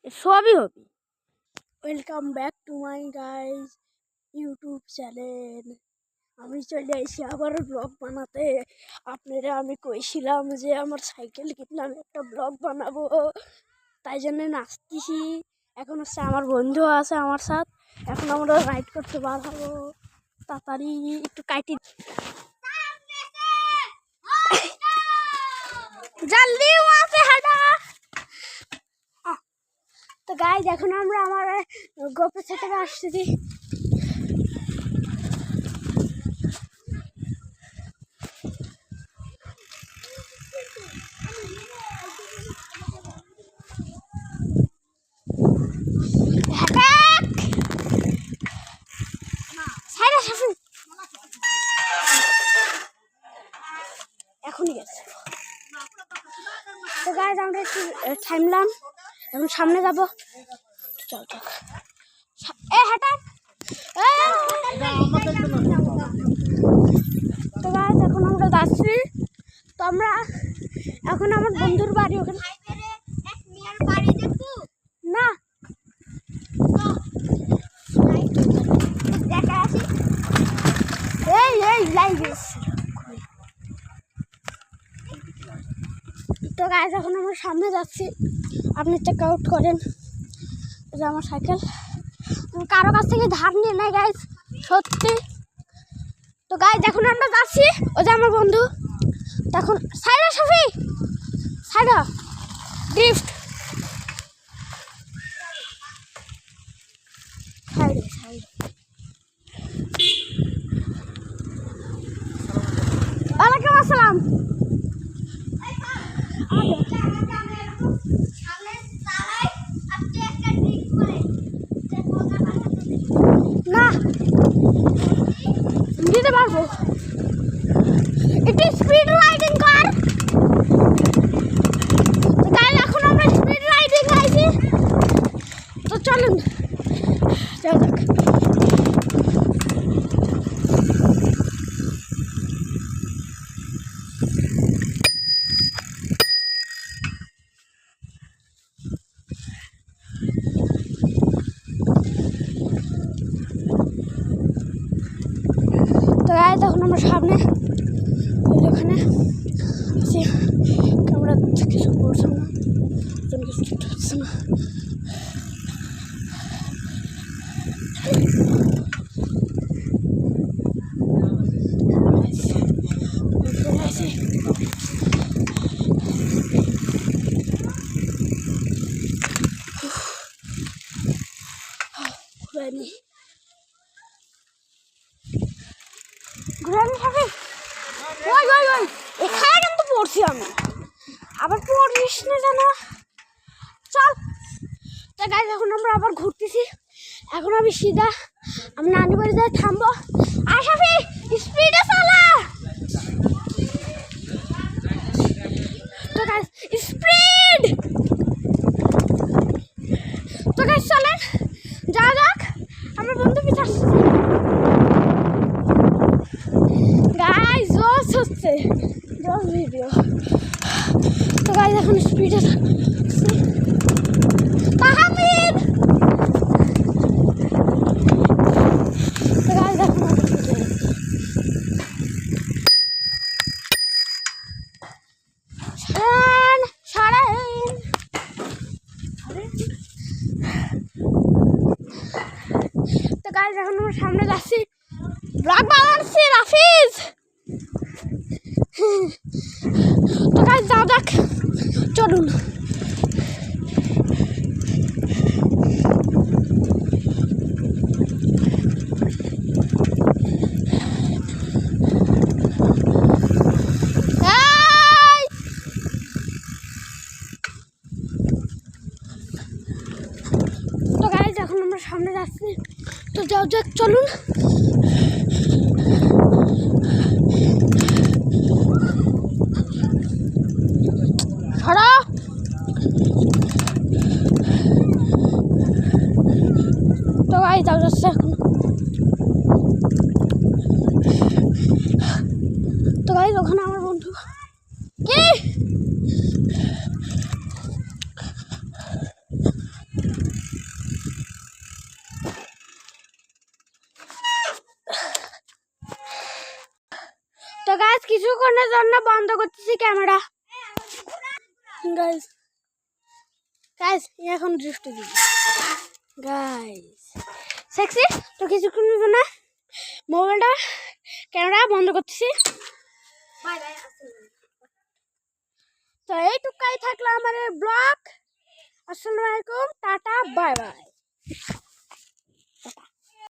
সবই হবে। Welcome back to my guys YouTube channel. আমি চলে এসেছি আবারও ব্লগ বানাতে। আপনারা আমি কইছিলাম যে আমার সাইকেল কিনলে আমি একটা ব্লগ বানাবো, তাই জন্য নাচতেছি। এখন হচ্ছে আমার বন্ধু আছে আমার সাথে, এখন আমরা রাইড করতে বার হবো। তাড়াতাড়ি একটু কাটি জলদি ওয়াসে হাঁটা। তো গাইজ এখন আমরা আমার গোপে থেকে আসছি। এখনই গেছে। তো গাইজ আমরা একটু থামলাম, এখন সামনে যাব। চল চল হাঁটা। তো গাইজ এখন আমরা যাচ্ছি। তো আমরা এখন আমার বন্ধুর বাড়ি ওখানে না তো গাইজ এখন আমরা সামনে যাচ্ছি, আপনি চেক আউট করেন। এটা আমার সাইকেল, কারো কাছ থেকে ধার নিয়ে নেয় গাইজ, সত্যি। তো গাইজ এখন আমরা যাচ্ছি, ও যে আমার বন্ধু। তখন সাইডা সফি সাইডা ড্রিফট সাইডে সাইডে। ওয়ালাইকুম আসসালাম। না দিতে পারবো, একটু স্পিড রাইডিং কর। এখন আমরা স্পিড রাইডিং আইছি, তো চলুন যাও যাক। তো গাইজ তখন আমরা সামনে ওখানে আছি, ক্যামেরা কিছু করছে না, কিছু হচ্ছে না। ঘুরানি ঘুরানি থাকে। ওই ওই ওই এখানে কিন্তু পড়ছি আমি, আবার পড়িস না যেন। চল। তো গাইজ এখন আমরা আবার ঘুরতেছি। এখন আমি সিধা আমি নানি বাড়ি যাই, থামবো। আশাফি স্পিডে চালা। তো গাইজ স্পিড। তো গাইজ চলেন যা যাক, আমার বন্ধু পিছাস গাইজ জোস হচ্ছে, জোস ভিডিও। তো গাইজ এখন স্পিডে তাহমিদ। তো গাইজ এখন তো গাইজ এখন আমরা সামনে যাচ্ছি, ব্লগ বানাচ্ছি রাফিজ। তো গাইজ যাও যাক, চলুন। তো গাইজ এখন আমরা সামনে যাচ্ছি, তো যাও যাক চলুন। ছড়া। তো গাইজ যাও যাচ্ছে এখন। তো গাইজ ওখানে আমার বন্ধু কি গাইস কিছুক্ষণের জন্য বন্ধ করতেছি ক্যামেরা। গাইস গাইস এখন দৃষ্টি দিন গাইস সেক্সি তো কিছুক্ষণের জন্য মোবাইলটা ক্যামেরা বন্ধ করতেছি। Bye bye. তো এইটুকাই থাকলো আমাদের ব্লগ। আসসালামু আলাইকুম, টাটা, বাই বাই।